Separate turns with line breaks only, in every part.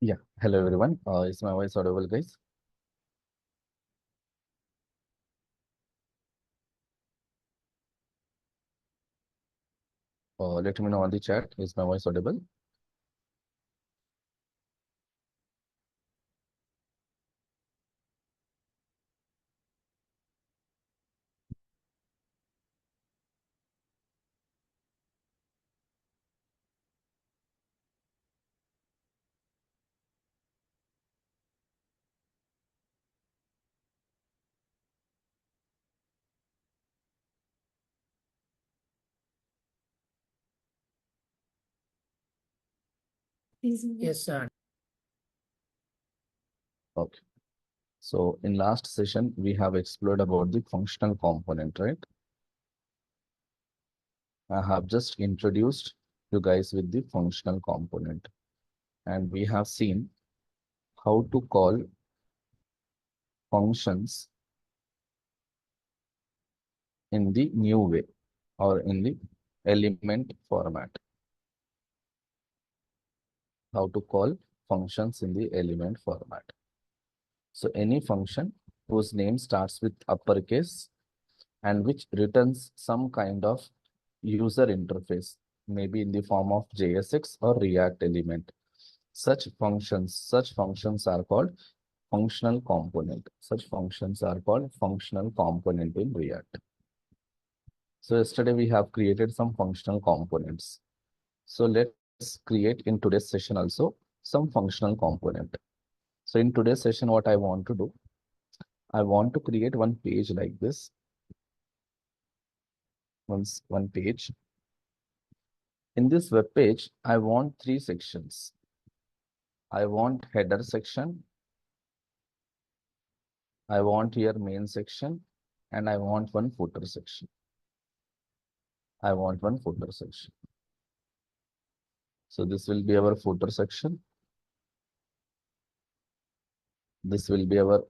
Yeah, hello everyone. Is my voice audible, guys? Let me know on the chat. Is my voice audible?
Yes, sir.
Okay. So in last session, we have explored about the functional component, right? I have just introduced you guys with the functional component, and we have seen how to call functions in the new way or in the element format. How to call functions in the element format. So any function whose name starts with uppercase and which returns some kind of user interface, maybe in the form of JSX or React element. Such functions are called functional component. Such functions are called functional component in React. So yesterday we have created some functional components. So let's create in today's session also some functional component. So in today's session, what I want to do, I want to create one page like this. One page. In this web page, I want three sections. I want header section, I want here main section, and I want one footer section. I want one footer section. So this will be our footer section. This will be our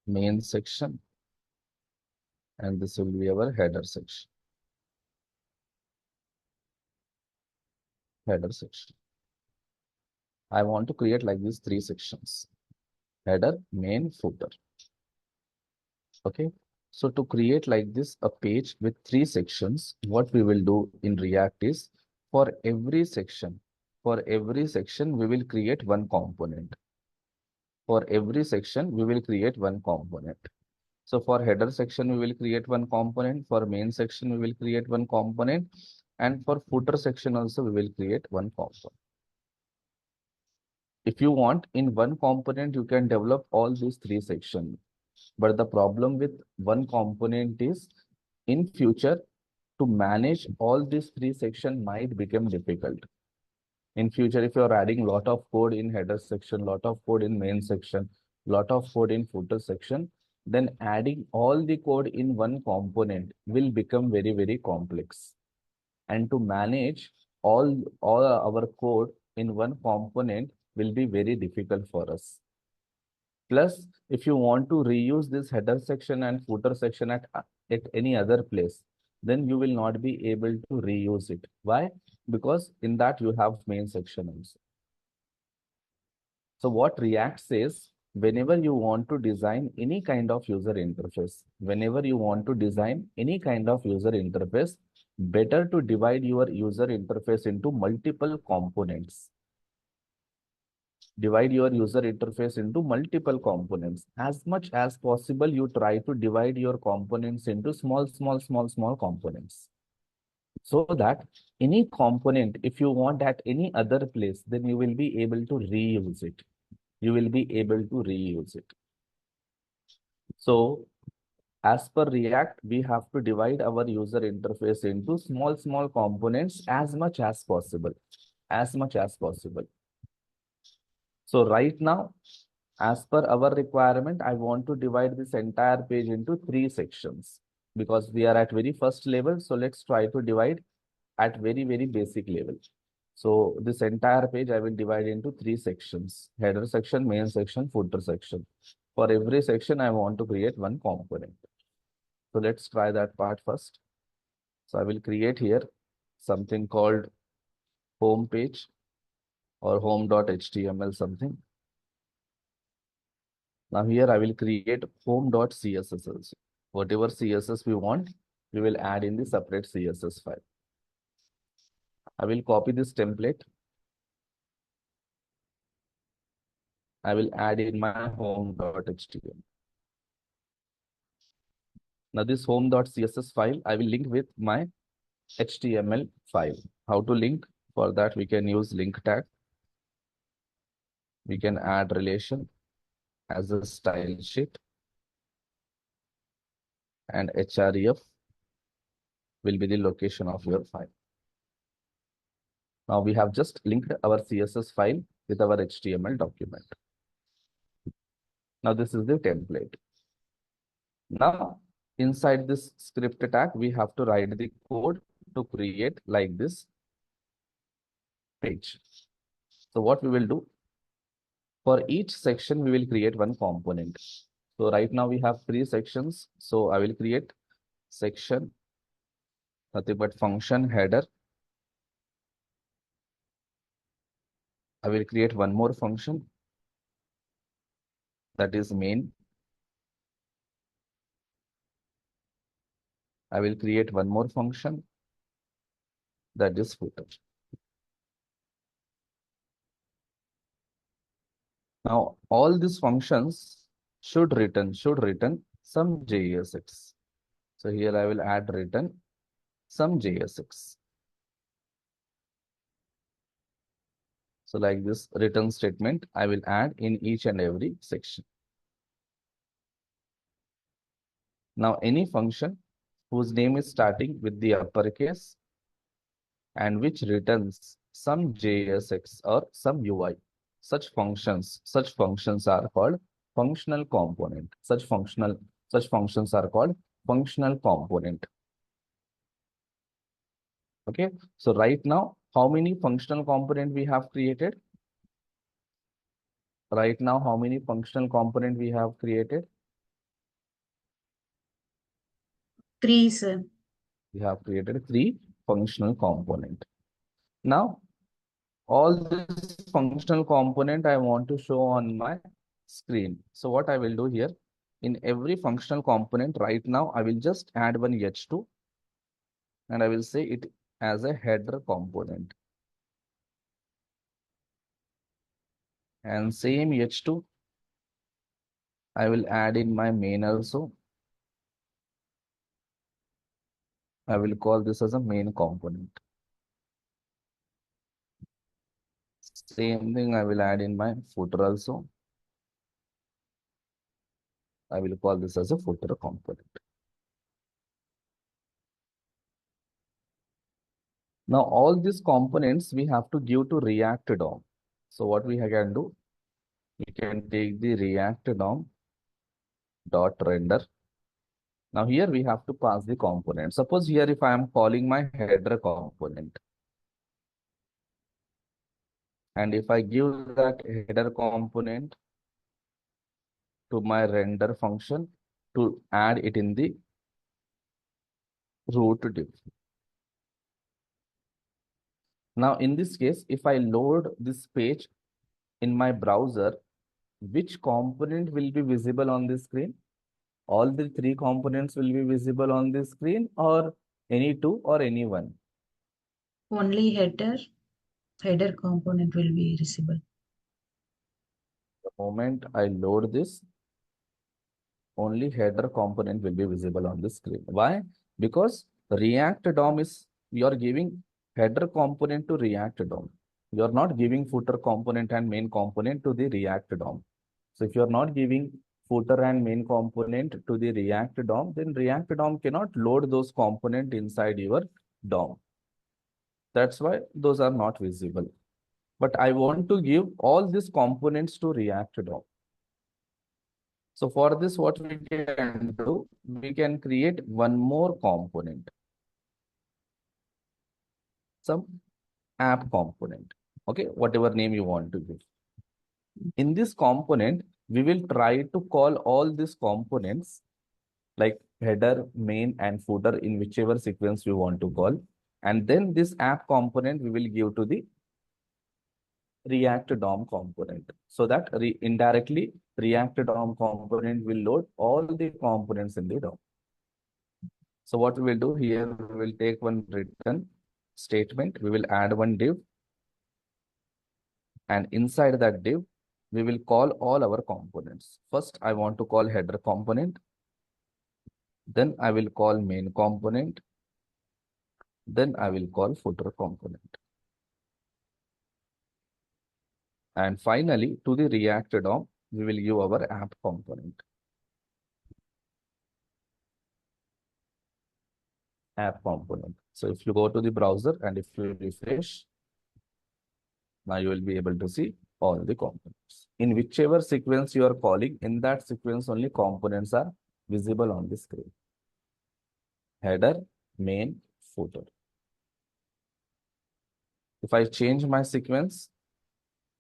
main section, and this will be our header section. Header section. I want to create like these three sections: header, main, footer. Okay. So to create like this a page with three sections, what we will do in React is for every section, we will create one component. For every section, we will create one component. So for header section, we will create one component. For main section, we will create one component. And for footer section also, we will create one component. If you want, in one component, you can develop all these three sections. But the problem with one component is in future, to manage all these three sections might become difficult. In future, if you're adding lot of code in header section, lot of code in main section, lot of code in footer section, then adding all the code in one component will become very, very complex. And to manage all our code in one component will be very difficult for us. Plus, if you want to reuse this header section and footer section at any other place, then you will not be able to reuse it. Why? Because in that you have main section also. So what React says, whenever you want to design any kind of user interface, better to divide your user interface into multiple components. Divide your user interface into multiple components. As much as possible, you try to divide your components into small components. So that any component, if you want at any other place, then you will be able to reuse it. So as per React, we have to divide our user interface into small components as much as possible. So right now, as per our requirement, I want to divide this entire page into three sections because we are at very first level. So let's try to divide at very, very basic level. So this entire page I will divide into three sections: header section, main section, footer section. For every section, I want to create one component. So let's try that part first. So I will create here something called home page or home.html something. Now here I will create home.css also. Whatever CSS we want, we will add in the separate CSS file. I will copy this template. I will add in my home.html. Now this home.css file, I will link with my HTML file. How to link? For that, we can use link tag. We can add relation as a style sheet, and href will be the location of your file. Now we have just linked our CSS file with our HTML document. Now this is the template. Now inside this script tag, we have to write the code to create like this page. So what we will do, for each section, we will create one component. So right now we have 3 sections. So I will create section, nothing but function header. I will create one more function, that is main. I will create one more function, that is footer. Now all these functions should return some JSX. So here I will add return some JSX. So like this return statement, I will add in each and every section. Now any function whose name is starting with the uppercase and which returns some JSX or some UI, such functions are called functional component. Such functions are called functional component. Okay, so right now, how many functional component we have created? Right now, how many functional component we have created?
3, sir.
We have created 3 functional component. Now, all this functional component I want to show on my screen. So what I will do here, in every functional component right now, I will just add one h2 and I will say it as a header component. And same h2, I will add in my main also. I will call this as a main component. Same thing I will add in my footer also. I will call this as a footer component. Now all these components we have to give to React DOM. So what we can do, we can take the React DOM dot render. Now here we have to pass the component. Suppose here if I am calling my header component, and if I give that header component to my render function to add it in the root div. Now in this case, if I load this page in my browser, which component will be visible on the screen? All the 3 components will be visible on the screen, or any 2 or any 1?
Only header component will be visible.
The moment I load this, only header component will be visible on the screen. Why? Because React DOM is, you are giving header component to React DOM. You are not giving footer component and main component to the React DOM. So if you are not giving footer and main component to the React DOM, then React DOM cannot load those components inside your DOM. That's why those are not visible. But I want to give all these components to React DOM. So for this, what we can do, we can create one more component, some app component. Okay, whatever name you want to give. In this component, we will try to call all these components like header, main, and footer in whichever sequence we want to call. And then this app component we will give to the React DOM component. So that indirectly React DOM component will load all the components in the DOM. So what we will do here, we will take one return statement, we will add one div, and inside that div, we will call all our components. First, I want to call header component. Then I will call main component. Then I will call footer component. And finally, to the React DOM, we will give our app component. App component. So if you go to the browser and if you refresh, now you will be able to see all the components. In whichever sequence you are calling, in that sequence only components are visible on the screen. Header, main, footer. If I change my sequence,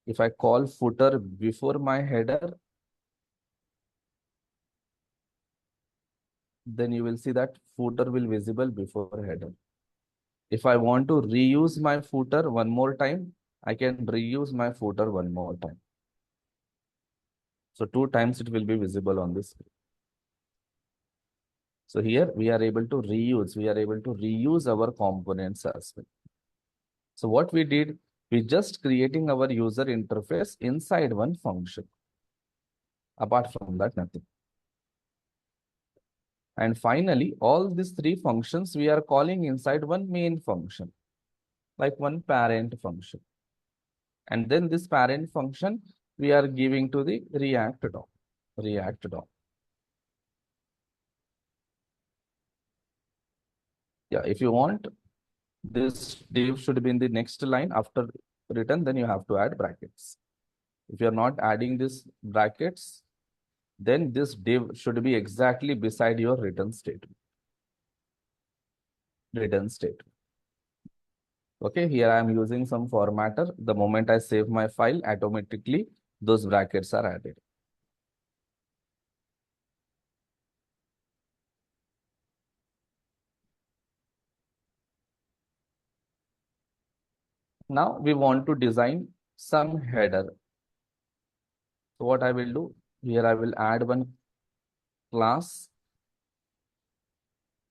if I call footer before my header, then you will see that footer will visible before header. If I want to reuse my footer one more time, I can reuse my footer one more time. So 2 times it will be visible on the screen. So here we are able to reuse our components as well. So what we did, we just creating our user interface inside one function. Apart from that, nothing. And finally, all these 3 functions we are calling inside one main function, like one parent function. And then this parent function we are giving to the React DOM. React DOM. Yeah, if you want, this div should be in the next line after return, then you have to add brackets. If you are not adding this brackets, then this div should be exactly beside your return statement. Return statement. Okay, here I am using some formatter. The moment I save my file, automatically those brackets are added. Now we want to design some header. So what I will do, here I will add one class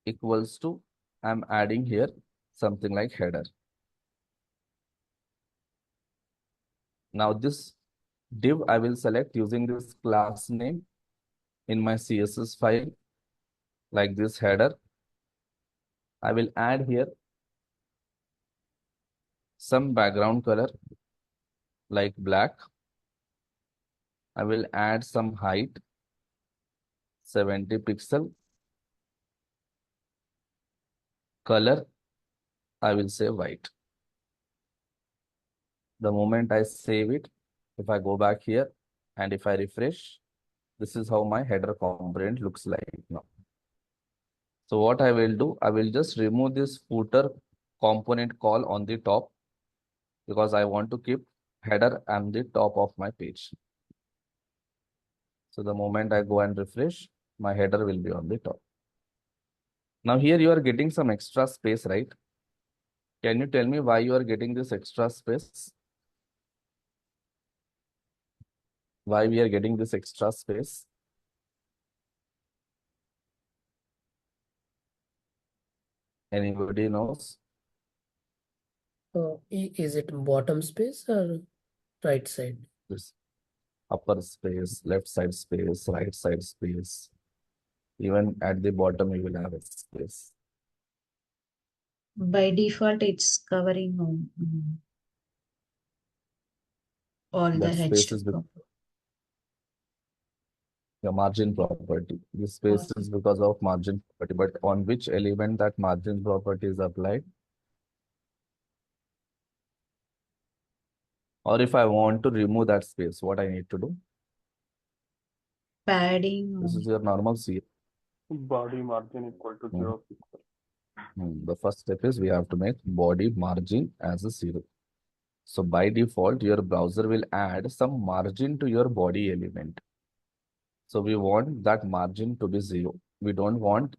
equals to, I'm adding here something like header. Now this div I will select using this class name in my CSS file, like this header. I will add here some background color like black. I will add some height, 70 pixel. Color, I will say white. The moment I save it, if I go back here and if I refresh, this is how my header component looks like now. So what I will do, I will just remove this footer component call on the top because I want to keep header on the top of my page. So the moment I go and refresh, my header will be on the top. Now here you are getting some extra space, right? Can you tell me why you are getting this extra space? Why we are getting this extra space? Anybody knows?
Is it bottom space or right side?
This upper space, left side space, right side space. Even at the bottom, you will have a space.
By default, it's covering all the
That space
H2
is
components.
the margin property. This space is because of margin property, but on which element that margin property is applied? Or if I want to remove that space, what I need to do?
Padding.
This is your normal C.
Body margin equal to 0 pixel.
The first step is we have to make body margin as a 0. So by default, your browser will add some margin to your body element. So we want that margin to be 0. We don't want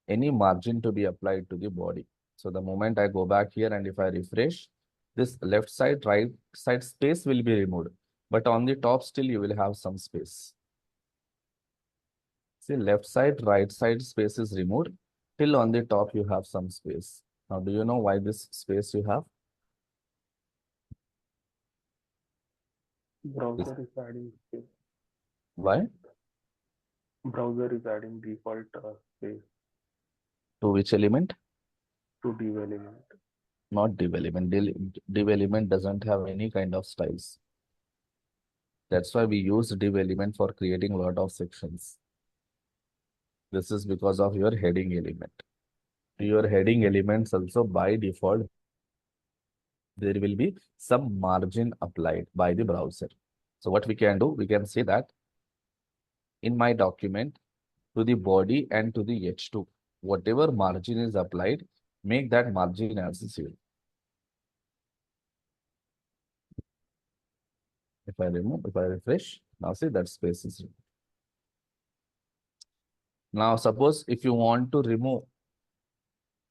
any margin to be applied to the body. So the moment I go back here and if I refresh, this left side, right side space will be removed, but on the top still you will have some space. See, left side, right side space is removed. Till on the top you have some space. Now, do you know why this space you have?
Browser is adding space.
Why?
Browser is adding default space
To which element?
to div element.
Not div element. Div element doesn't have any kind of styles. That's why we use div element for creating a lot of sections. This is because of your heading element. To your heading elements also by default, there will be some margin applied by the browser. So what we can do, we can say that in my document, to the body and to the H2, whatever margin is applied, make that margin as 0. If I refresh, now see that space is removed. Now suppose if you want to remove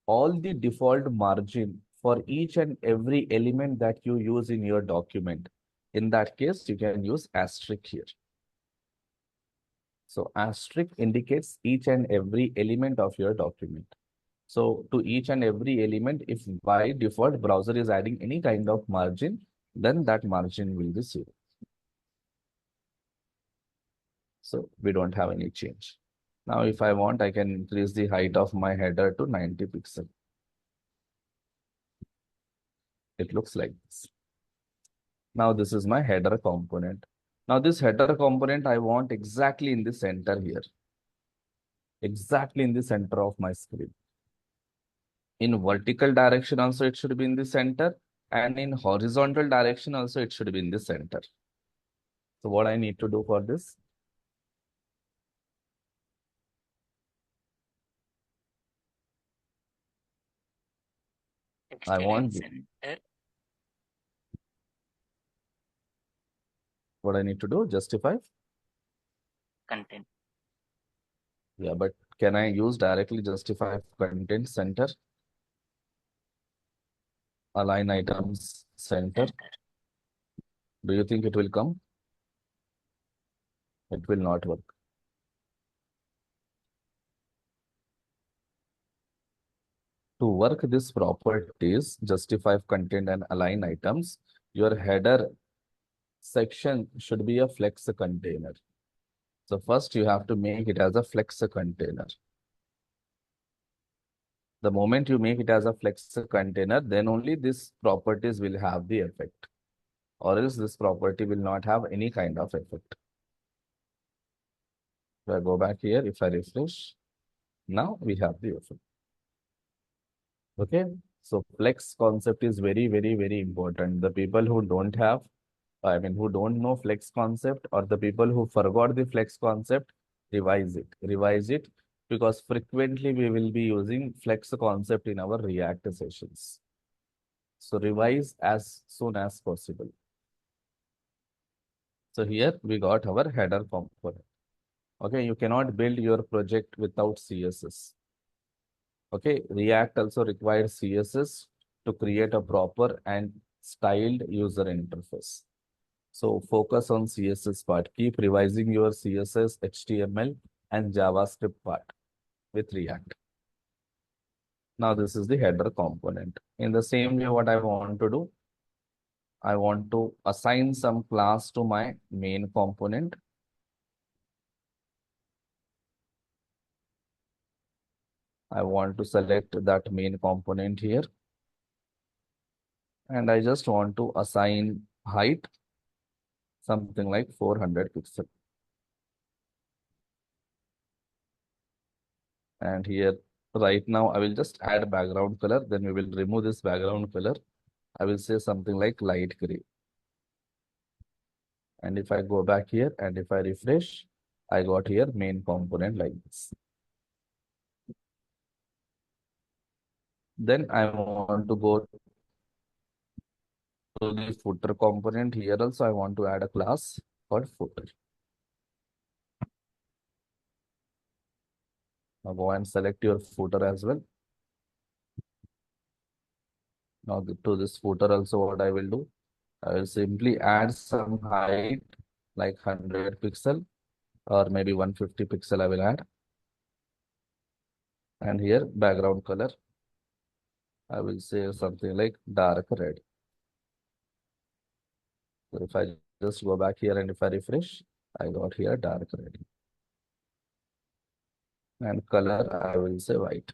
all the default margin for each and every element that you use in your document, in that case, you can use asterisk here. So asterisk indicates each and every element of your document. So to each and every element, if by default browser is adding any kind of margin, then that margin will be 0. So we don't have any change. Now, if I want, I can increase the height of my header to 90 pixels. It looks like this. Now, this is my header component. Now, this header component, I want exactly in the center here. Exactly in the center of my screen. In vertical direction also, it should be in the center. And in horizontal direction also, it should be in the center. So what I need to do for this? I want what I need to do? Justify
content.
Yeah, but can I use directly justify content center? Align items center. Do you think it will come? It will not work. To work this properties, justify content and align items, your header section should be a flex container. So first you have to make it as a flex container. The moment you make it as a flex container, then only this properties will have the effect. Or else this property will not have any kind of effect. If I go back here, if I refresh, now we have the effect. Okay, so flex concept is very, very, very important. The people who don't have, who don't know flex concept, or the people who forgot the flex concept, revise it. Revise it, because frequently we will be using flex concept in our React sessions. So revise as soon as possible. So here we got our header component. Okay, you cannot build your project without CSS. Okay, React also requires CSS to create a proper and styled user interface. So focus on CSS part. Keep revising your CSS, HTML, and JavaScript part with React. Now this is the header component. In the same way, what I want to do, I want to assign some class to my main component. I want to select that main component here. And I just want to assign height, something like 400 pixels. And here, right now, I will just add background color. Then we will remove this background color. I will say something like light gray. And if I go back here and if I refresh, I got here main component like this. Then I want to go to the footer component. Here also I want to add a class called footer. Now go and select your footer as well. Now to this footer also, what I will do, I will simply add some height like 100 pixel or maybe 150 pixel I will add. And here background color, I will say something like dark red. So if I just go back here and if I refresh, I got here dark red. And color, I will say white.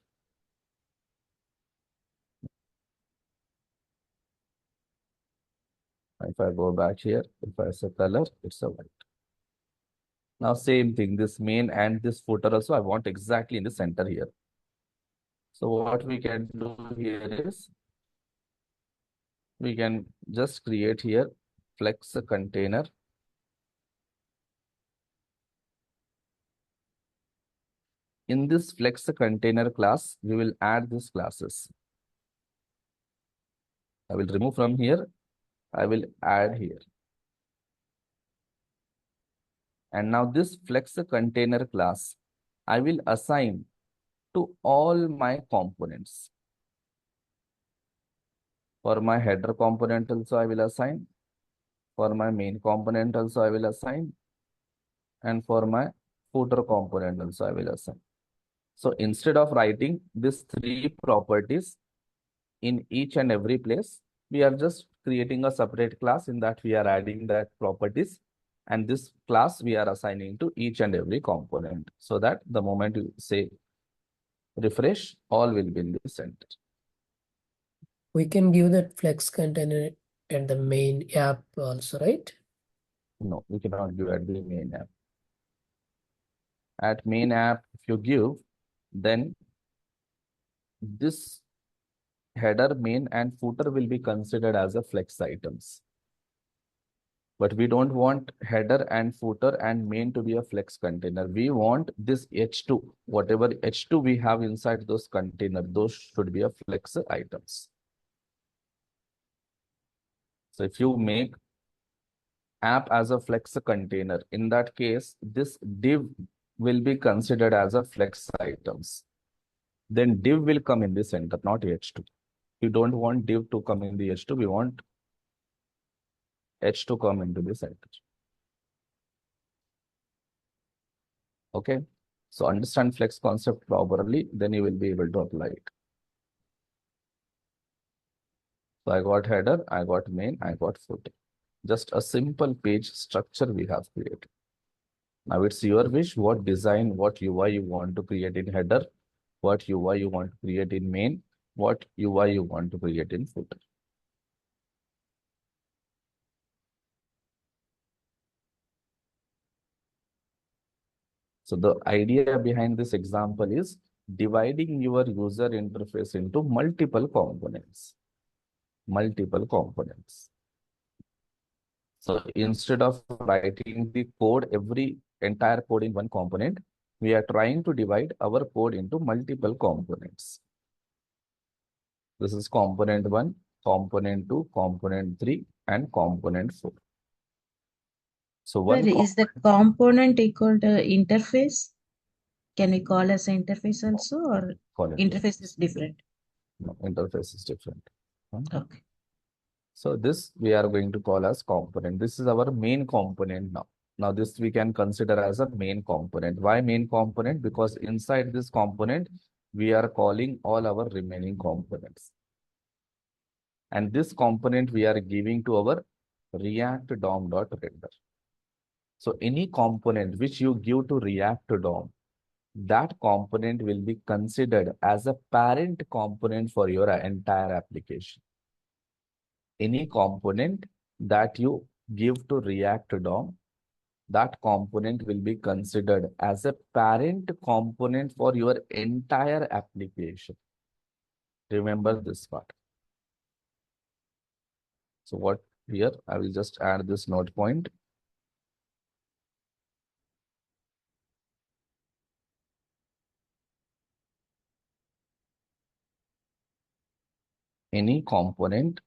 If I go back here, if I say color, it's a white. Now same thing, this main and this footer also, I want exactly in the center here. So what we can do here is, we can just create here flex a container. In this flex container class, we will add these classes. I will remove from here. I will add here. And now this flex container class, I will assign to all my components. For my header component also I will assign. For my main component also I will assign. And for my footer component also I will assign. So instead of writing these three properties in each and every place, we are just creating a separate class in that we are adding that properties, and this class we are assigning to each and every component, so that the moment you say refresh, all will be in the center.
We can give that flex container at the main app also, right?
No, we cannot give at the main app. At main app, if you give, then this header, main and footer will be considered as a flex items. But we don't want header and footer and main to be a flex container. We want this H2, whatever H2 we have inside those container, those should be a flex items. So if you make app as a flex container, in that case, this div will be considered as a flex items. Then div will come in the center, not H2. We don't want div to come in the H2. We want H to come into the center. Okay. So understand flex concept properly, then you will be able to apply it. So I got header, I got main, I got footer. Just a simple page structure we have created. Now it's your wish what design, what UI you want to create in header, what UI you want to create in main, what UI you want to create in footer. So the idea behind this example is dividing your user interface into multiple components. Multiple components. So instead of writing the code, entire code in one component, we are trying to divide our code into multiple components. This is component 1, component 2, component 3, and component 4. So
Sir, is the component equal to interface? Can we call as interface also, or interface is different?
No, interface is different.
Okay.
So this we are going to call as component. This is our main component now. Now this we can consider as a main component. Why main component? Because inside this component, we are calling all our remaining components. And this component we are giving to our React DOM.render. So any component which you give to React DOM, that component will be considered as a parent component for your entire application. Any component that you give to React DOM, that component will be considered as a parent component for your entire application. Remember this part. So what here, I will just add this note point. Any component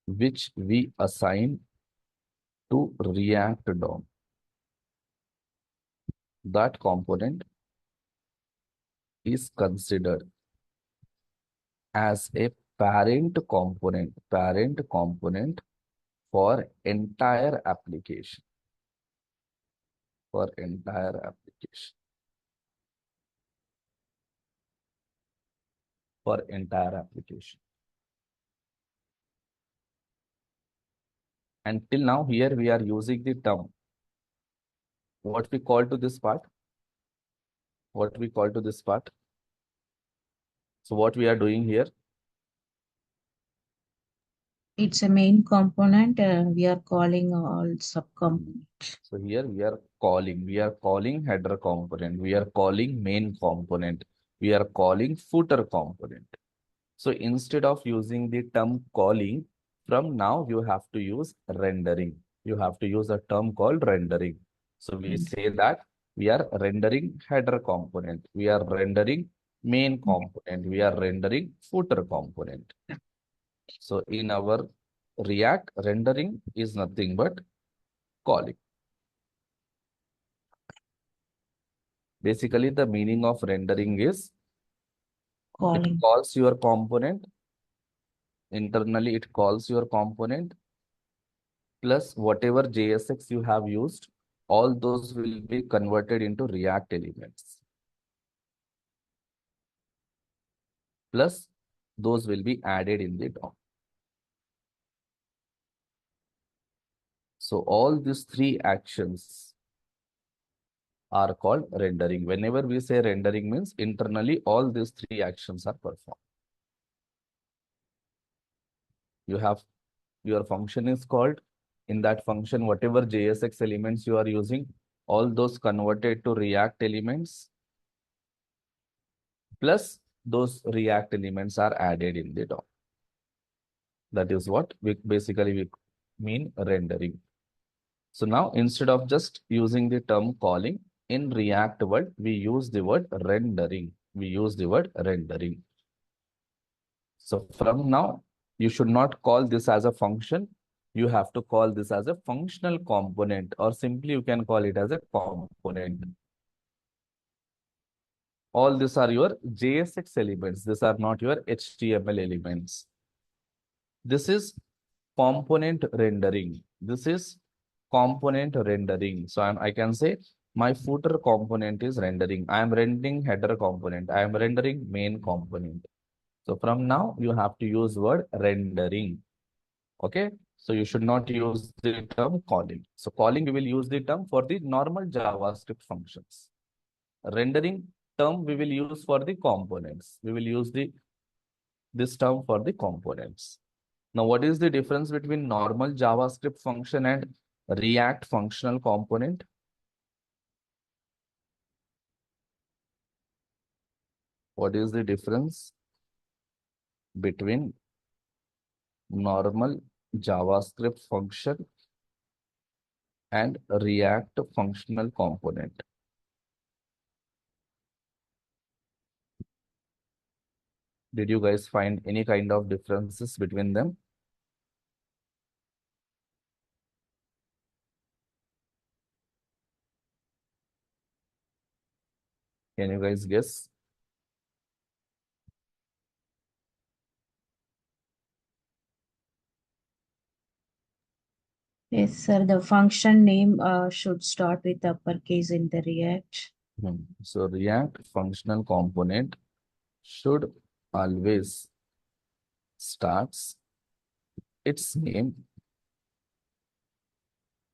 which we assign to React DOM, that component is considered as a parent component for entire application, for entire application, for entire application. Until now, here we are using the term. What we call to this part? What we call to this part? So what we are doing here?
It's a main component. We are calling all subcomponents.
So here we are calling header component, we are calling main component, we are calling footer component. So instead of using the term calling, from now you have to use rendering. You have to use a term called rendering. So we say that we are rendering header component, we are rendering main component, we are rendering footer component. So in our React, rendering is nothing but calling. Basically, the meaning of rendering is it
Calling.
calls your component. Internally, it calls your component plus whatever JSX you have used, all those will be converted into React elements. Plus, those will be added in the DOM. So all these three actions are called rendering. Whenever we say rendering means internally all these three actions are performed. You have your function is called. In that function, whatever JSX elements you are using, all those converted to React elements, plus those React elements are added in the DOM. That is what we basically mean rendering. So now instead of just using the term calling, in React world, we use the word rendering. We use the word rendering. So from now, you should not call this as a function. You have to call this as a functional component, or simply you can call it as a component. All these are your JSX elements. These are not your HTML elements. This is component rendering. This is component rendering. So I can say my footer component is rendering. I am rendering header component. I am rendering main component. So from now you have to use word rendering. Okay. So you should not use the term calling. So calling, we will use the term for the normal JavaScript functions. Rendering term we will use for the components. We will use this term for the components. Now, what is the difference between normal JavaScript function and React functional component? What is the difference between normal JavaScript function and React functional component? Did you guys find any kind of differences between them? Can you guys guess?
Yes, sir. The function name should start with uppercase in the React.
So React functional component should always starts its name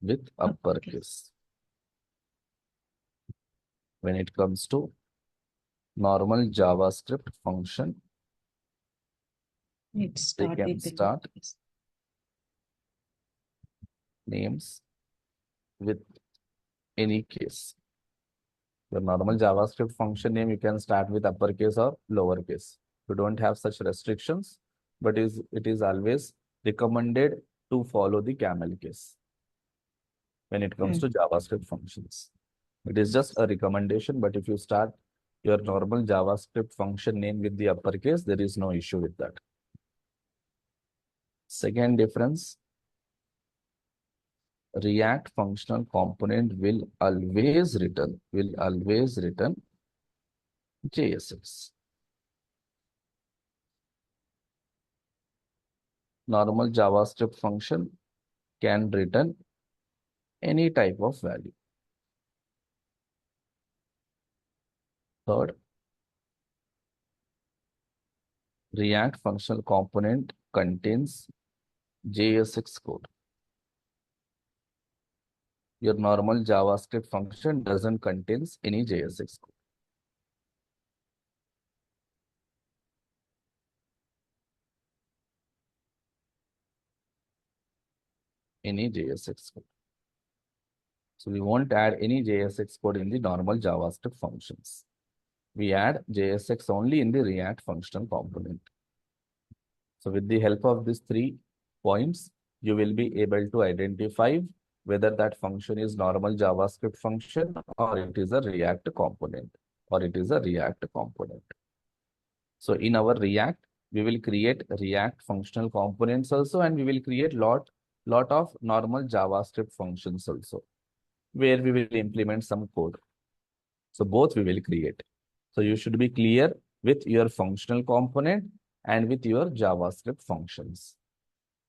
with uppercase. When it comes to normal JavaScript function,
It
they
start
can
with the
start
lowercase.
names with any case. The normal JavaScript function name, you can start with uppercase or lowercase. You don't have such restrictions, but it is always recommended to follow the camel case when it comes to JavaScript functions. It is just a recommendation, but if you start your normal JavaScript function name with the uppercase, there is no issue with that. Second difference, React functional component will always return JSX. normal JavaScript function can return any type of value. Third, React functional component contains JSX code. Your normal JavaScript function doesn't contains any JSX code. Any JSX code. So we won't add any JSX code in the normal JavaScript functions. We add JSX only in the React functional component. So with the help of these 3 points, you will be able to identify whether that function is normal JavaScript function or it is a React component So in our React, we will create React functional components also, and we will create lot of normal JavaScript functions also, where we will implement some code. So both we will create. So you should be clear with your functional component and with your JavaScript functions.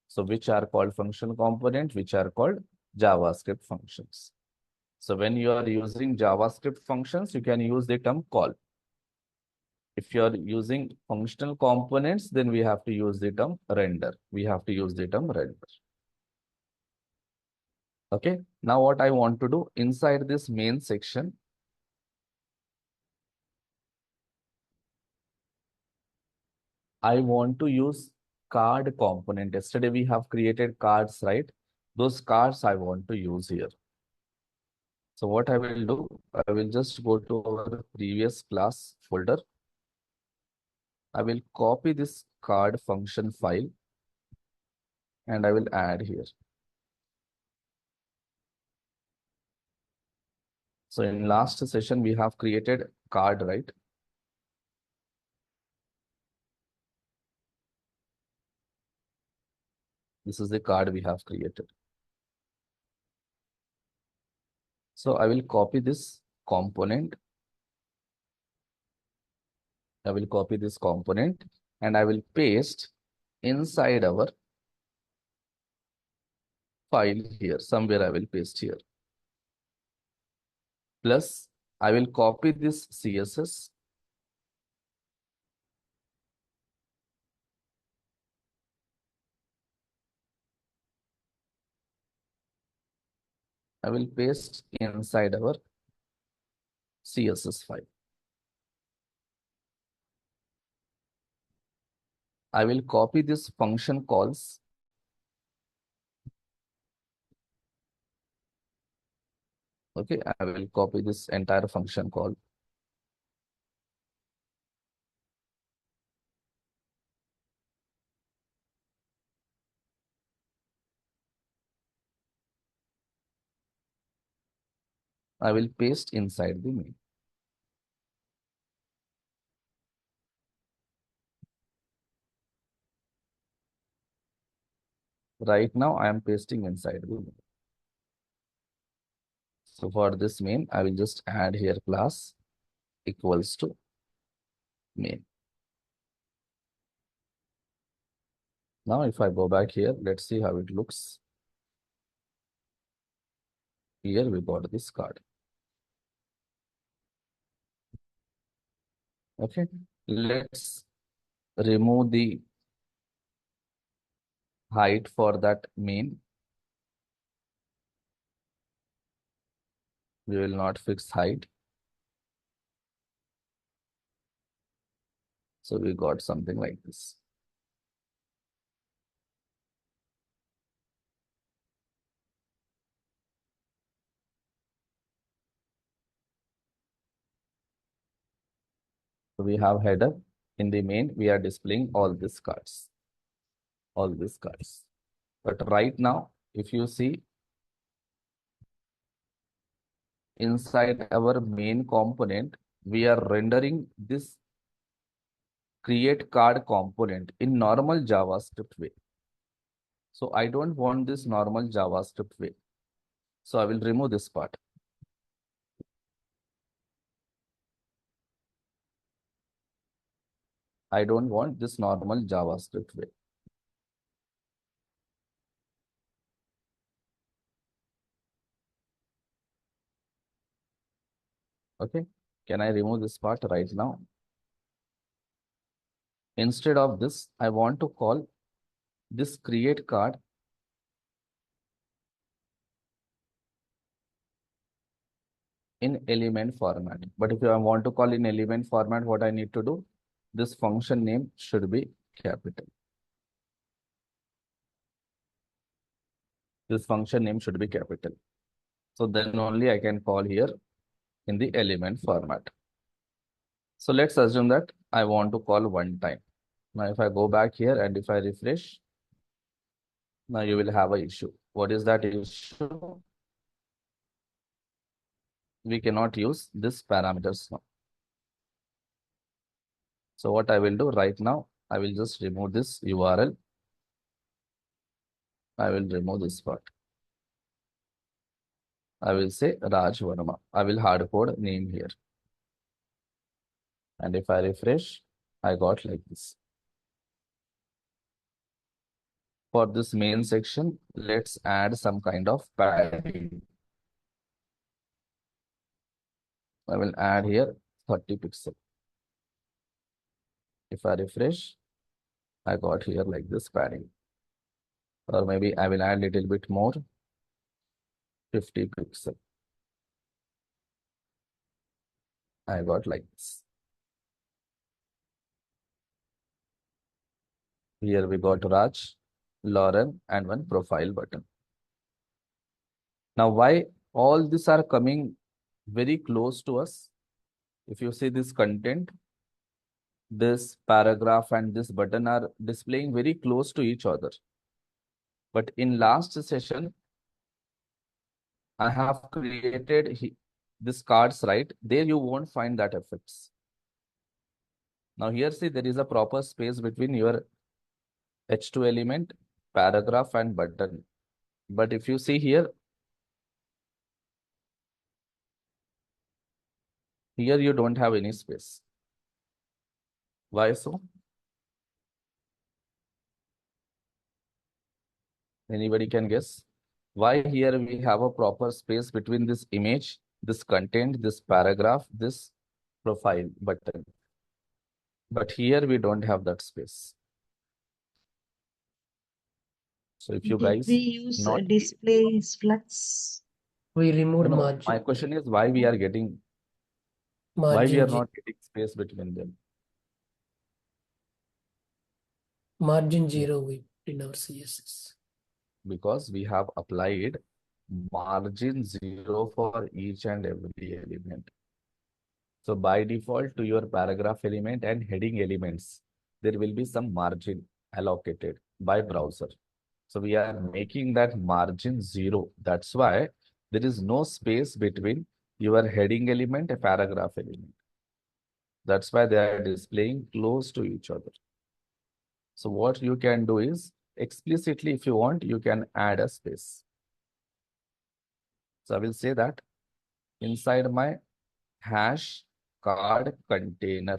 So which are called functional component, which are called JavaScript functions. So when you are using JavaScript functions, you can use the term call. If you are using functional components, then we have to use the term render. Okay. Now what I want to do inside this main section, I want to use card component. Yesterday we have created cards, right? Those cards I want to use here. So what I will do, I will just go to our previous class folder. I will copy this card function file and I will add here. So in last session, we have created card, right? This is the card we have created. So I will copy this component. And I will paste inside our file here. Somewhere I will paste here. Plus, I will copy this CSS. I will paste inside our CSS file. I will copy this function calls. Okay, I will copy this entire function call. I will paste inside the main. Right now, I am pasting inside the main. So for this main, I will just add here class equals to main. Now, if I go back here, let's see how it looks. Here we got this card. Okay, let's remove the height for that main. We will not fix height. So we got something like this. So we have header. In the main, we are displaying all these cards. But right now, if you see inside our main component, we are rendering this create card component in normal JavaScript way. So I don't want this normal JavaScript way. So I will remove this part. I don't want this normal JavaScript way. Okay, can I remove this part right now? Instead of this, I want to call this create card in element format. But if I want to call in element format, what I need to do? This function name should be capital. This function name should be capital. So then only I can call here in the element format. So let's assume that I want to call one time. Now if I go back here and if I refresh, now you will have an issue. What is that issue? We cannot use this parameters now. So what I will do right now, I will just remove this URL. I will remove this part. I will say Raj Verma. I will hard code name here. And if I refresh, I got like this. For this main section, let's add some kind of padding. I will add here 30 pixel. If I refresh, I got here like this padding. Or maybe I will add little bit more, 50 pixel. I got like this. Here we got Raj, Lauren, and one profile button. Now, why all these are coming very close to us? If you see this content, this paragraph and this button are displaying very close to each other. But in last session, I have created this cards, right? There you won't find that effects. Now here see there is a proper space between your H2 element, paragraph and button. But if you see here you don't have any space. Why so? Anybody can guess? Why here we have a proper space between this image, this content, this paragraph, this profile button. But here we don't have that space. So if you
Did
guys
we use
not
display flux?
We removed
no,
margin.
my question is why we are getting
Margin,
not getting space between them?
margin 0 we put in our CSS.
Because we have applied margin 0 for each and every element. So by default to your paragraph element and heading elements, there will be some margin allocated by browser. So we are making that margin 0. That's why there is no space between your heading element and paragraph element. That's why they are displaying close to each other. So what you can do is explicitly, if you want, you can add a space. So I will say that inside my hash card container,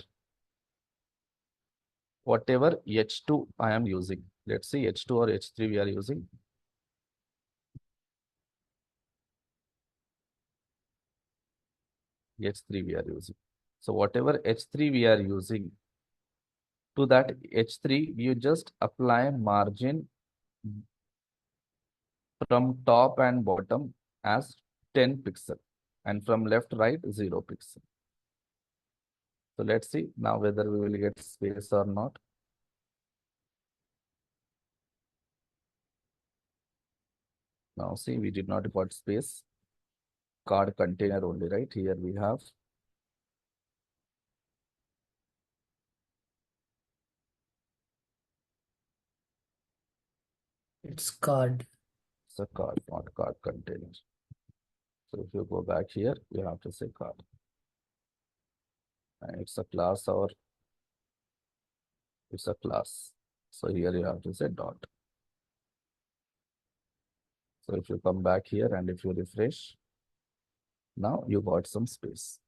whatever H2 I am using, let's see H2 or H3 we are using. H3 we are using. So whatever H3 we are using, to that H3, you just apply margin from top and bottom as 10 pixel and from left right 0 pixel. So let's see now whether we will get space or not. Now see, we did not got space. Card container only, right? Here we have.
It's card.
It's a card, not card container. So if you go back here, you have to say card. And it's a class or it's a class. So here you have to say dot. So if you come back here and if you refresh, now you got some space.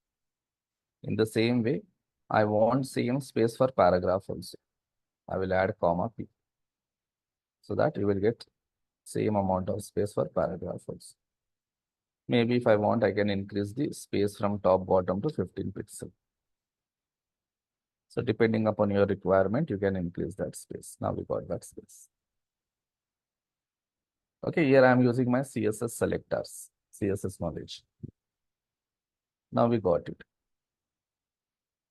In the same way, I want same space for paragraph also. I will add comma p so that you will get same amount of space for paragraph also. Maybe if I want, I can increase the space from top bottom to 15 pixel. So depending upon your requirement, you can increase that space. Now we got that space. Okay, here I am using my CSS selectors, CSS knowledge. Now we got it.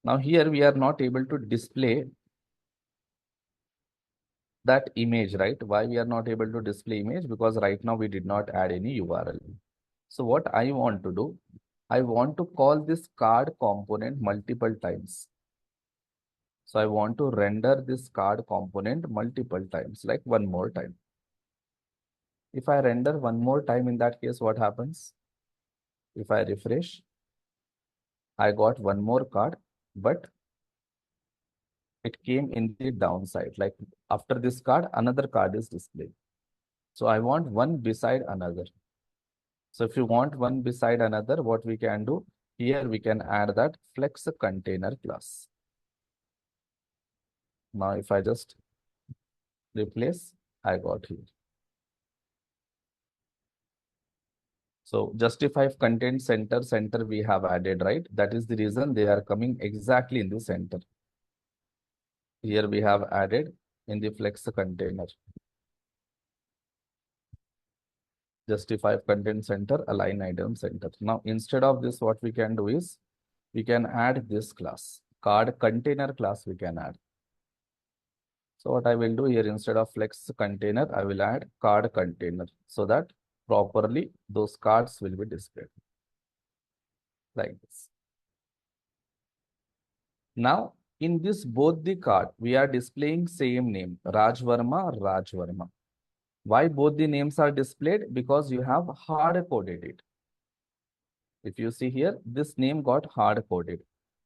Now here we are not able to display that image, right? Why we are not able to display image? Because right now we did not add any URL. So what I want to do, I want to call this card component multiple times. So I want to render this card component multiple times, like one more time. If I render one more time, in that case, what happens? If I refresh, I got one more card, but it came in the downside. Like after this card, another card is displayed. So I want one beside another. So if you want one beside another, what we can do, here we can add that flex container class. Now if I just replace, I got here. So justify content center we have added, right? That is the reason they are coming exactly in the center. Here we have added in the flex container. Justify content center, align item center. Now instead of this, what we can do is we can add this class, card container class we can add. So what I will do here, instead of flex container, I will add card container so that properly those cards will be displayed like this. Now in this both the card, we are displaying same name, Raj Varma. Why both the names are displayed? Because you have hard coded it. If you see here, this name got hard coded.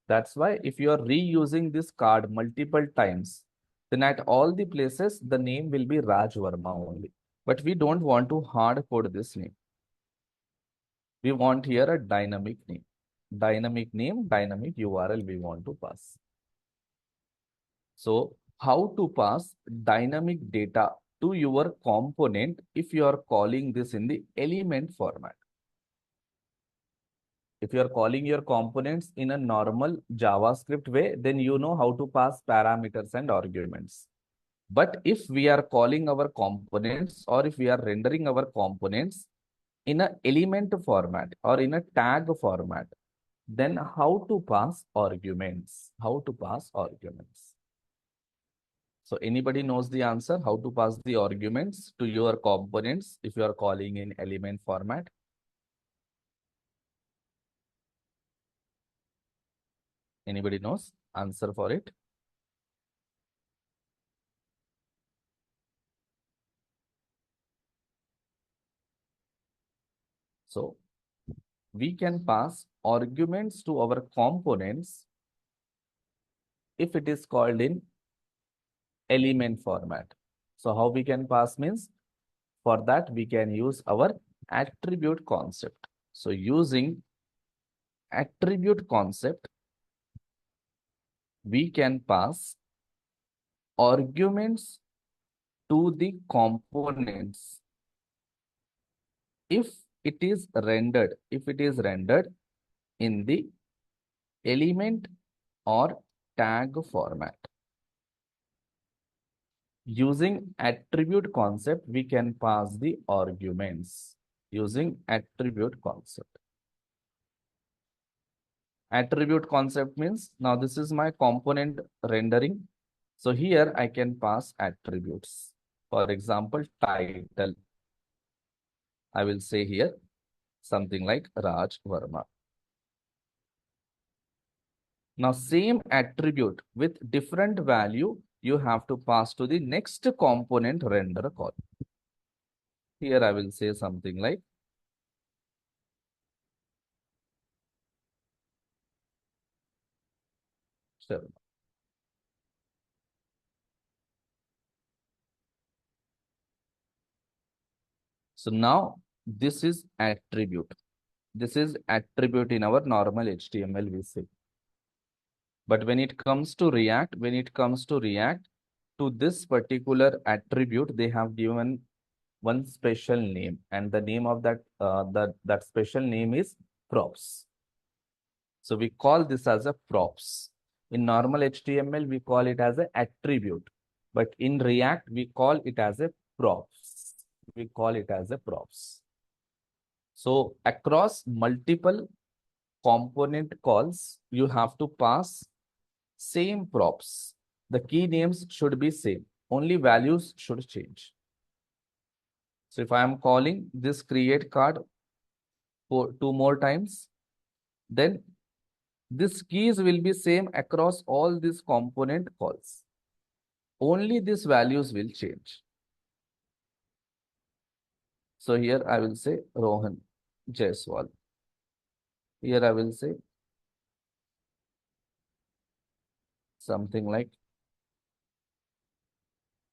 That's why if you are reusing this card multiple times, then at all the places, the name will be Raj Varma only. But we don't want to hard code this name. We want here a dynamic name. Dynamic name, dynamic URL we want to pass. So how to pass dynamic data to your component if you are calling this in the element format? If you are calling your components in a normal JavaScript way, then you know how to pass parameters and arguments. But if we are calling our components or if we are rendering our components in an element format or in a tag format, then how to pass arguments? How to pass arguments? So anybody knows the answer, how to pass the arguments to your components if you are calling in element format? Anybody knows answer for it? So we can pass arguments to our components if it is called in element format. So how we can pass means, for that we can use our attribute concept. So using attribute concept, we can pass arguments to the components if it is rendered in the element or tag format. Using attribute concept, we can pass the arguments using attribute concept. Attribute concept means, now this is my component rendering. So here I can pass attributes. For example, title. I will say here something like Raj Varma. Now same attribute with different value you have to pass to the next component render call. Here I will say something like Sharma. So now this is attribute. This is attribute in our normal HTML we say. But when it comes to React, to this particular attribute, they have given one special name, and the name of that special name is props. So we call this as a props. In normal HTML, we call it as an attribute, but in React, we call it as a props. We call it as a props. So across multiple component calls, you have to pass same props. The key names should be same. Only values should change. So if I am calling this create card for 2 more times, then these keys will be same across all these component calls. Only these values will change. So here I will say Rohan JS1. Here I will say something like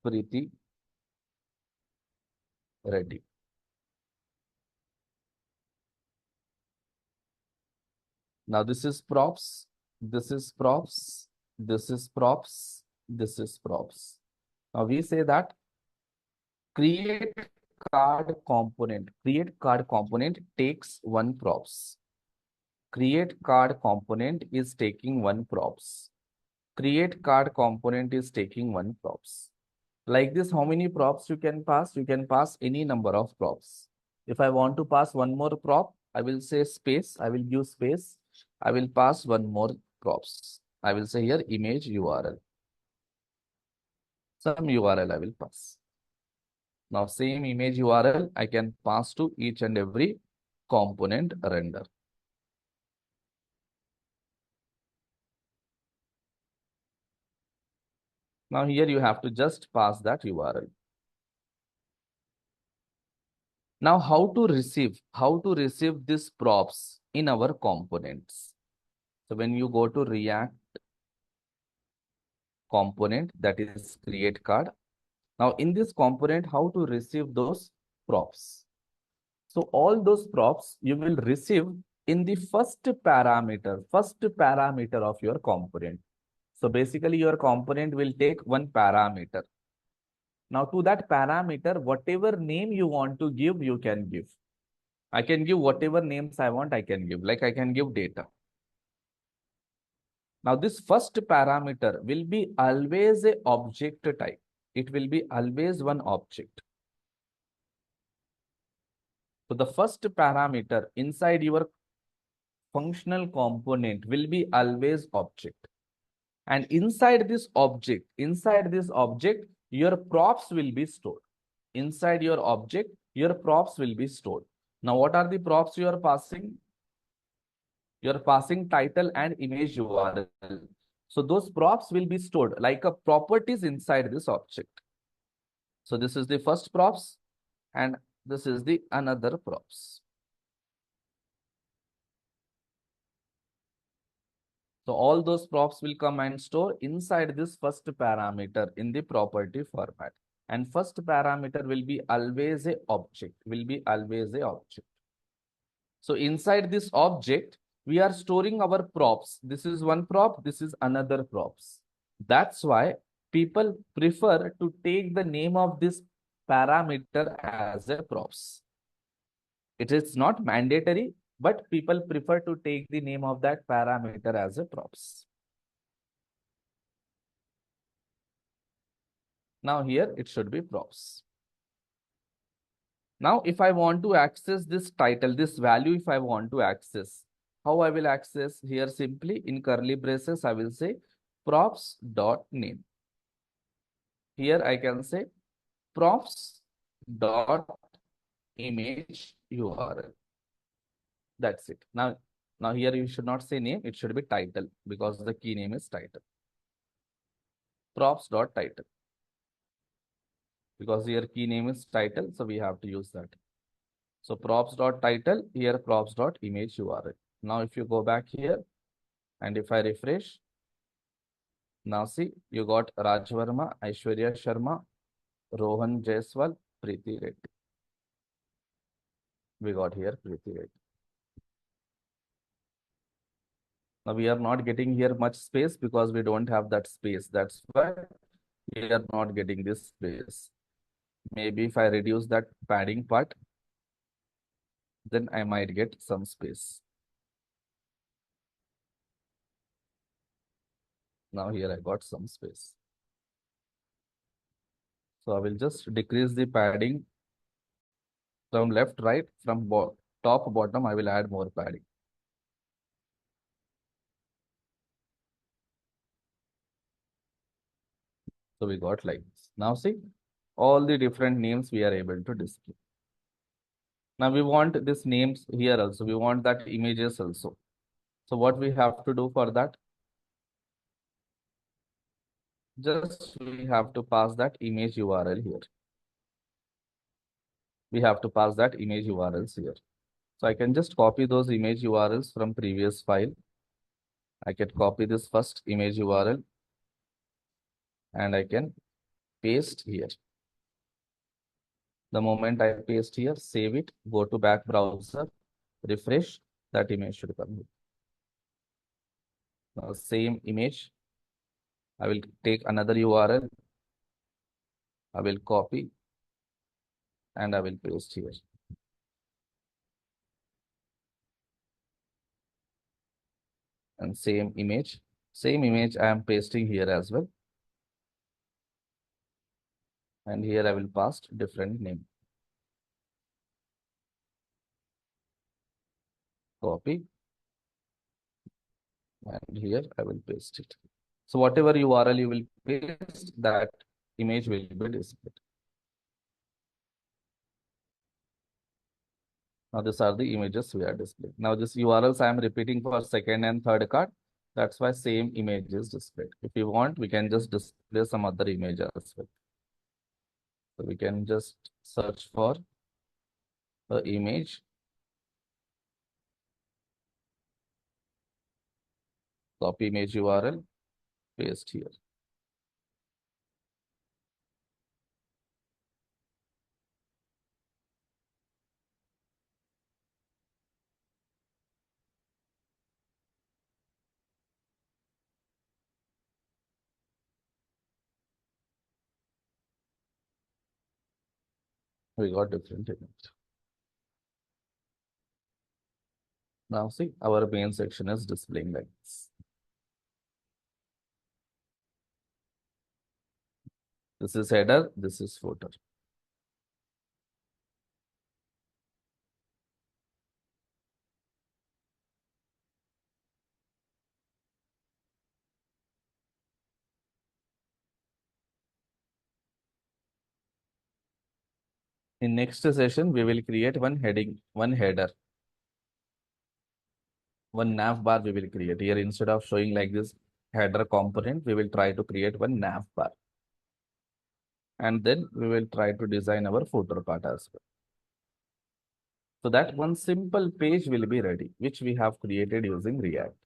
Preeti Reddy. Now this is props, this is props, this is props, this is props. Now we say that create card component takes one props. Create card component is taking one props. Create card component is taking one props. Like this, how many props you can pass? You can pass any number of props. If I want to pass one more prop, I will say space. I will give space. I will pass one more props. I will say here image URL. Some URL I will pass. Now same image URL I can pass to each and every component render. Now here you have to just pass that URL. Now how to receive these props in our components? So when you go to React component, that is create card. Now in this component, how to receive those props? So all those props you will receive in the first parameter of your component. So basically your component will take one parameter. Now to that parameter, whatever name you want to give, you can give. I can give whatever names I want, I can give. Like I can give data. Now this first parameter will be always a object type. It will be always one object. So the first parameter inside your functional component will be always object. And inside this object, your props will be stored. Inside your object, your props will be stored. Now, what are the props you are passing? You are passing title and image URL. So those props will be stored like a properties inside this object. So this is the first props and this is the another props. So all those props will come and store inside this first parameter in the property format. And first parameter will be always a object, So inside this object, we are storing our props. This is one prop, this is another props. That's why people prefer to take the name of this parameter as a props. It is not mandatory, but people prefer to take the name of that parameter as a props. Now here it should be props. Now if I want to access this title, this value, if I want to access, how I will access? Here simply in curly braces, I will say props.name. Here I can say props.image URL. That's it. Now here you should not say name, it should be title because the key name is title. Props.title. Because here key name is title, so we have to use that. So props.title, here props.image URL. Now if you go back here and if I refresh, now see you got Raj Verma, Aishwarya Sharma, Rohan Jaiswal, Preeti Reddy. We got here Preeti Reddy. Now we are not getting here much space because we don't have that space. That's why we are not getting this space. Maybe if I reduce that padding part, then I might get some space. Now here I got some space. So I will just decrease the padding from left, right, from top, bottom, I will add more padding. So we got like this. Now see, all the different names we are able to display. Now we want these names here also. We want that images also. So what we have to do for that? Just we have to pass that image URL here. We have to pass that image URLs here. So I can just copy those image URLs from previous file. I can copy this first image URL and I can paste here. The moment I paste here, save it, go to back browser, refresh, that image should come here. Now, same image, I will take another URL, I will copy and I will paste here. And same image I am pasting here as well. And here I will pass different name. Copy. And here I will paste it. So whatever URL you will paste, that image will be displayed. Now these are the images we are displaying. Now this URLs I am repeating for second and third card. That's why same image is displayed. If you want, we can just display some other image as well. So we can just search for the image. Copy image URL, paste here. We got different image. Now see, our main section is displaying like this. This is header, this is footer. In next session, we will create one heading, one header. One nav bar we will create. Here, instead of showing like this header component, we will try to create one nav bar. And then we will try to design our footer part as well. So that one simple page will be ready, which we have created using React.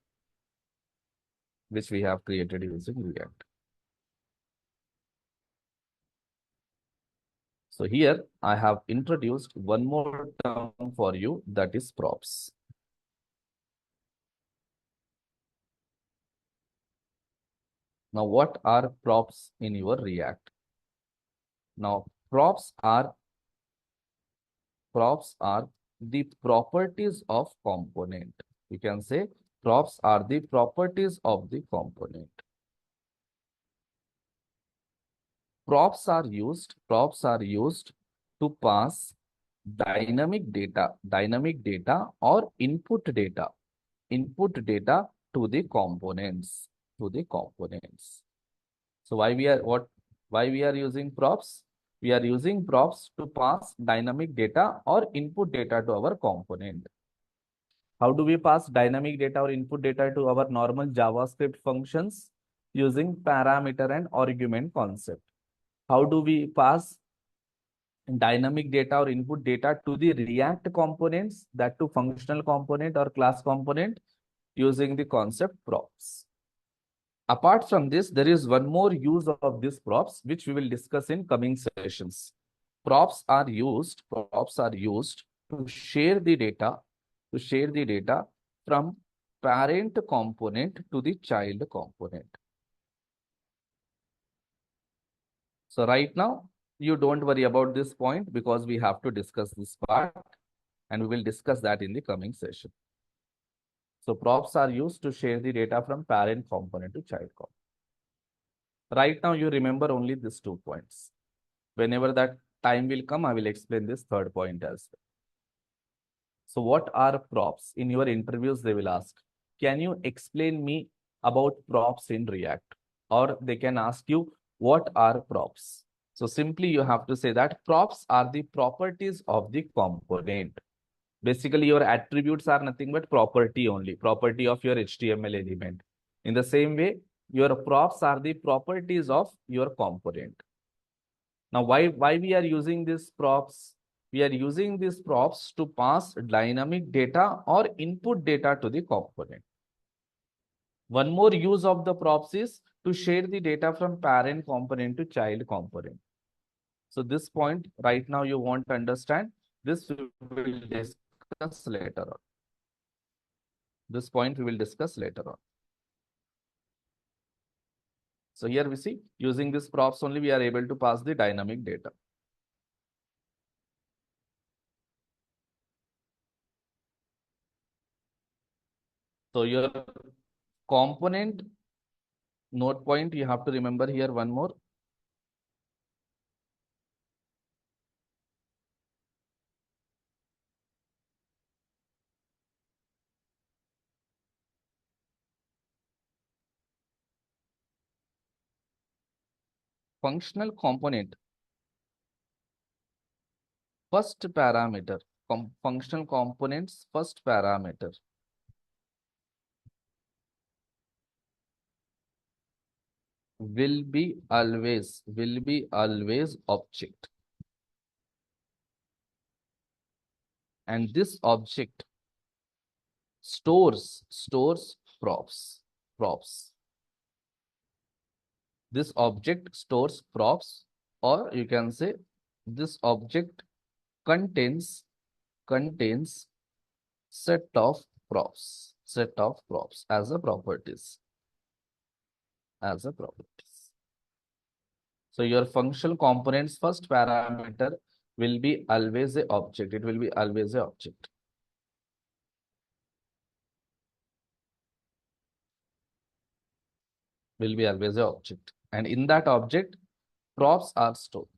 So here I have introduced one more term for you, that is props. Now, what are props in your React? Now, props are the properties of component. You can say props are the properties of the component. Props are used to pass dynamic data or input data to the components. So why we are using props? We are using props to pass dynamic data or input data to our component. How do we pass dynamic data or input data to our normal JavaScript functions? Using parameter and argument concept. How do we pass dynamic data or input data to the React components, that to functional component or class component? Using the concept props. Apart from this, there is one more use of these props, which we will discuss in coming sessions. Props are used to share the data from parent component to the child component. So right now, you don't worry about this point because we have to discuss this part and we will discuss that in the coming session. So props are used to share the data from parent component to child component. Right now, you remember only these 2 points. Whenever that time will come, I will explain this third point as well. So what are props? In your interviews, they will ask, can you explain me about props in React? Or they can ask you, what are props? So simply you have to say that props are the properties of the component. Basically, your attributes are nothing but property only, property of your HTML element. In the same way, your props are the properties of your component. Now, why we are using these props? We are using these props to pass dynamic data or input data to the component. One more use of the props is to share the data from parent component to child component. So this point right now you want to understand. This we will discuss later on. This point we will discuss later on. So here we see, using these props only we are able to pass the dynamic data. So your component note point, you have to remember here one more. Functional component, first parameter, functional components, first parameter will be always object. And this object stores props. This object stores props, or you can say this object contains set of props as a properties. So your functional component's first parameter will be always a object. It will be always a object. Will be always a object. And in that object, props are stored.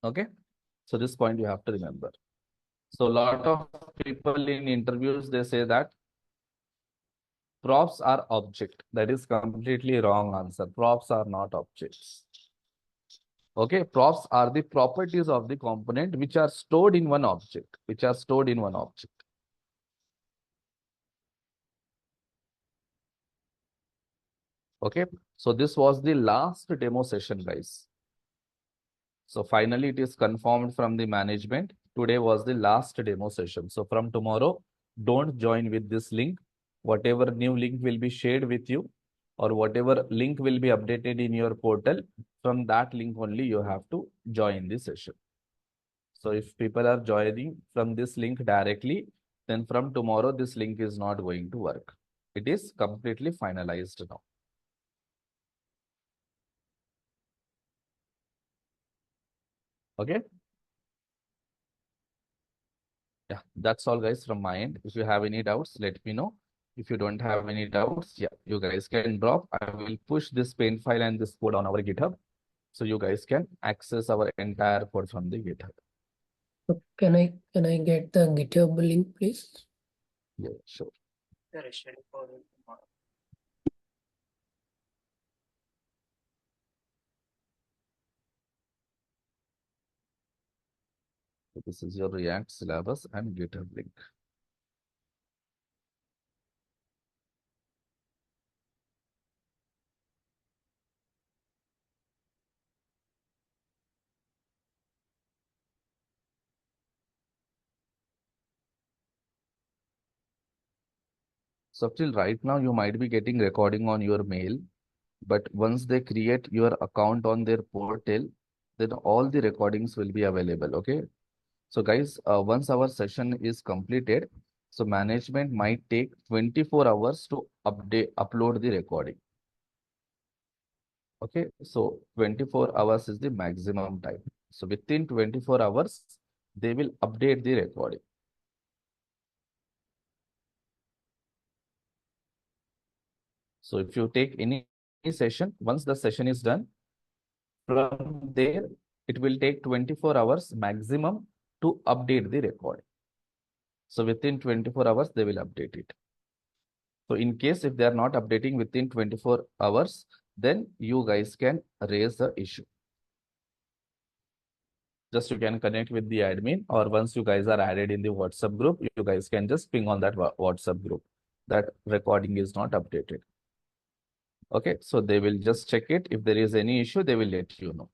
Okay. So this point you have to remember. So a lot of people in interviews, they say that props are object. That is completely wrong answer. Props are not objects. Okay, props are the properties of the component which are stored in one object, Okay, so this was the last demo session, guys. So finally, it is confirmed from the management. Today was the last demo session. So from tomorrow, don't join with this link. Whatever new link will be shared with you, or whatever link will be updated in your portal, from that link only you have to join the session. So if people are joining from this link directly, then from tomorrow, this link is not going to work. It is completely finalized now. Okay. Yeah, that's all, guys, from my end. If you have any doubts, let me know. If you don't have any doubts, yeah, you guys can drop. I will push this paint file and this code on our GitHub, so you guys can access our entire code from the GitHub.
So can I get the GitHub link, please?
Yeah, sure. So this is your React syllabus and GitHub link. So till right now, you might be getting recording on your mail, but once they create your account on their portal, then all the recordings will be available. Okay. So guys, once our session is completed, So management might take 24 hours to upload the recording. Okay, so 24 hours is the maximum time. So within 24 hours, they will update the recording. So if you take any session, once the session is done, from there, it will take 24 hours maximum to update the recording. So within 24 hours, they will update it. So in case if they are not updating within 24 hours, then you guys can raise the issue. Just you can connect with the admin, or once you guys are added in the WhatsApp group, you guys can just ping on that WhatsApp group that recording is not updated. Okay, so they will just check it. If there is any issue, they will let you know.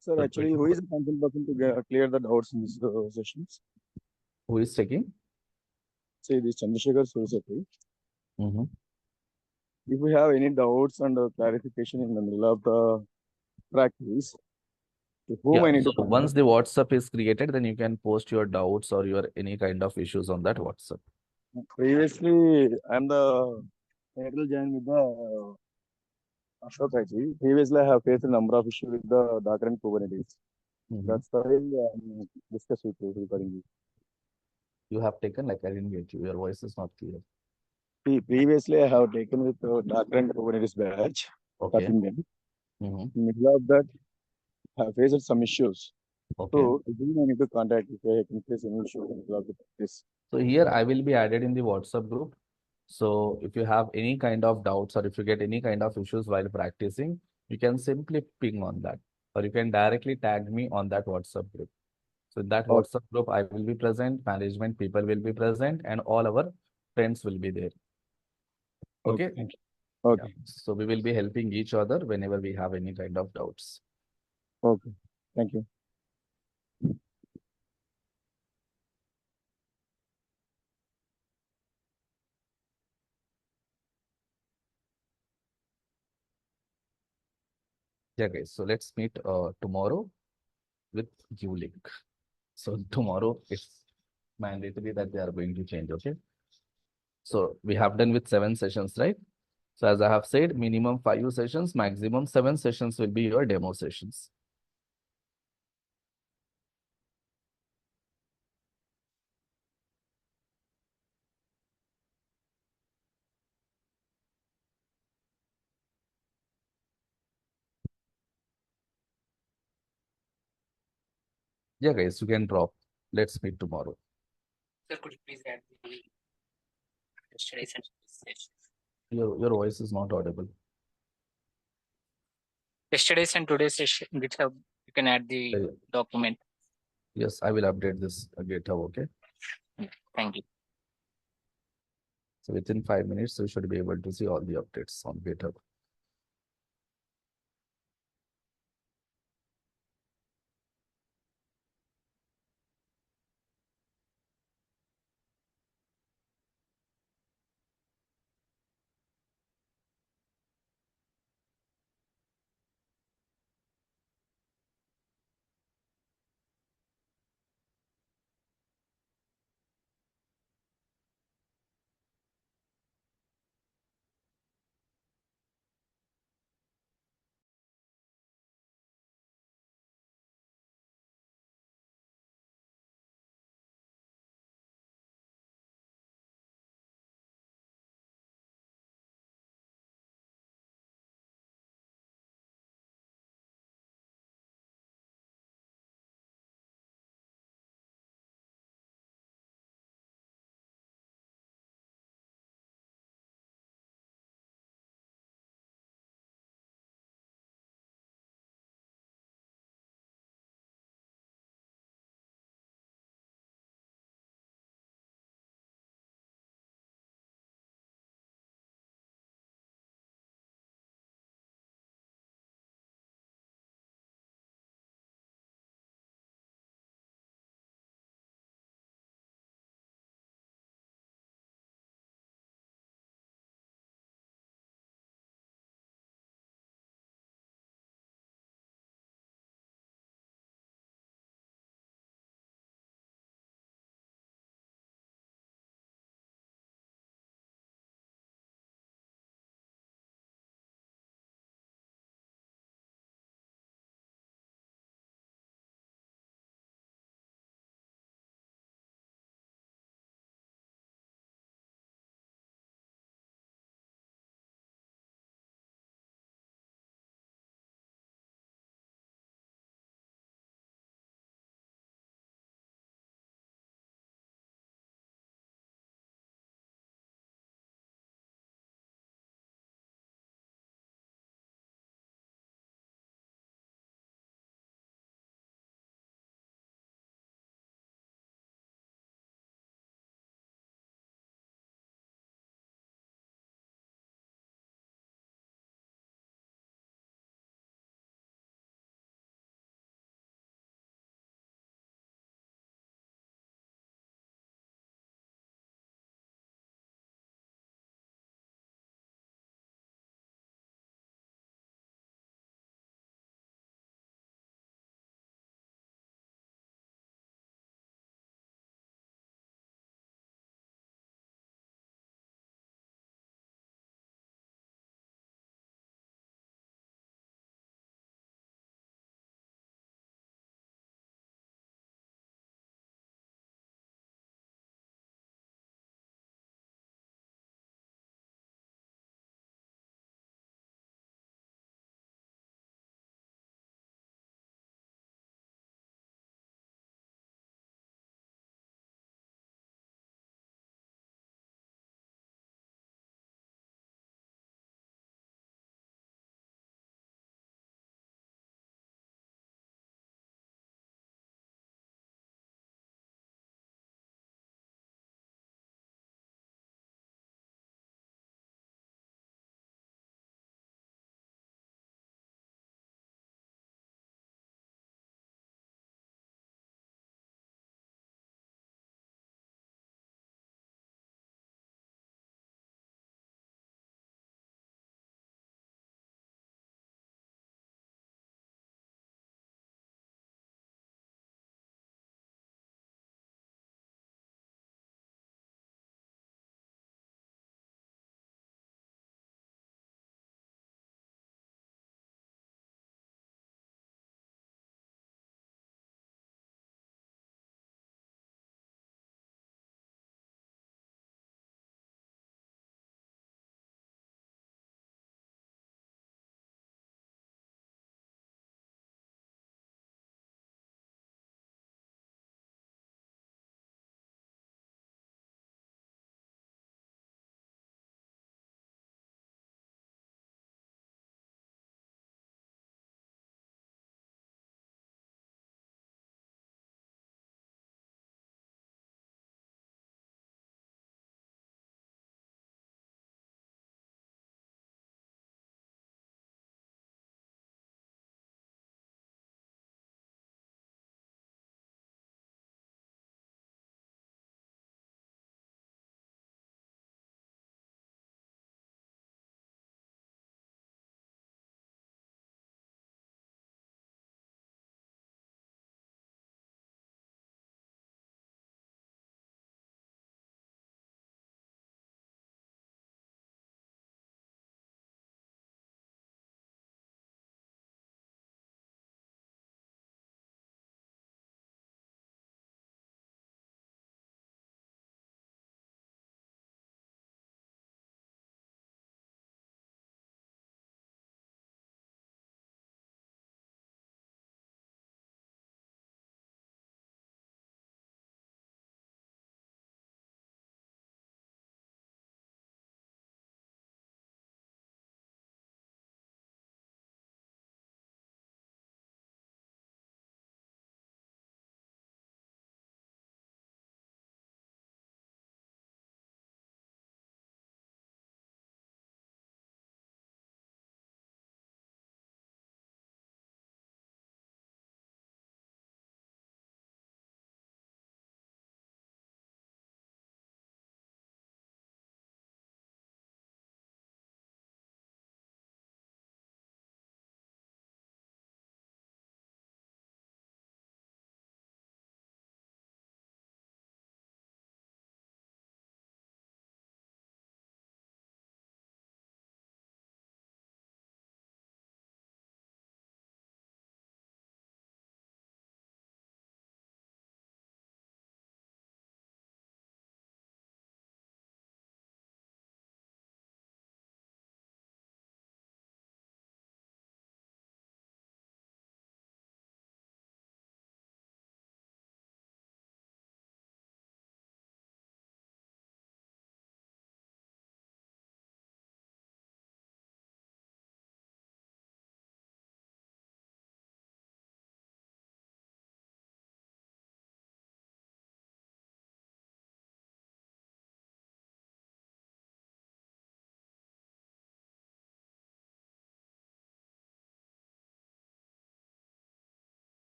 Sir, actually, who is the concerned person to clear the doubts in these sessions?
Who is checking?
Say this Chandrasekhar Sursati.
Mm-hmm.
If we have any doubts and clarification in the middle of the practice, to whom I need to
So once the WhatsApp is created, then you can post your doubts or your any kind of issues on that WhatsApp.
Previously, I'm the April joined with the Ashok actually. Previously, I have faced a number of issues with the Docker and Kubernetes. That's why I'm discussed with you regarding this.
You have taken, like I didn't get you. Your voice is not clear.
Previously, I have taken with Docker and Kubernetes batch.
Okay.
In the middle of that, I have faced some issues.
Okay.
So, I need to contact if I can face any issue in this.
So here I will be added in the WhatsApp group. So if you have any kind of doubts or if you get any kind of issues while practicing, you can simply ping on that, or you can directly tag me on that WhatsApp group. So in that WhatsApp group, I will be present, management people will be present, and all our friends will be there. Okay.
Thank you. Okay.
Yeah. So we will be helping each other whenever we have any kind of doubts.
Okay. Thank you.
Yeah, guys. So let's meet tomorrow with Ulink. So tomorrow it's mandatory that they are going to change. Okay. So we have done with 7 sessions, right? So as I have said, minimum 5 sessions, maximum 7 sessions will be your demo sessions. Yeah, guys, you can drop. Let's meet tomorrow.
Sir, could you please add the yesterday's and today's sessions?
Your voice is not audible.
Yesterday's and today's session, GitHub, you can add the document.
Yes, I will update this GitHub, okay?
Thank you.
So within 5 minutes, you should be able to see all the updates on GitHub.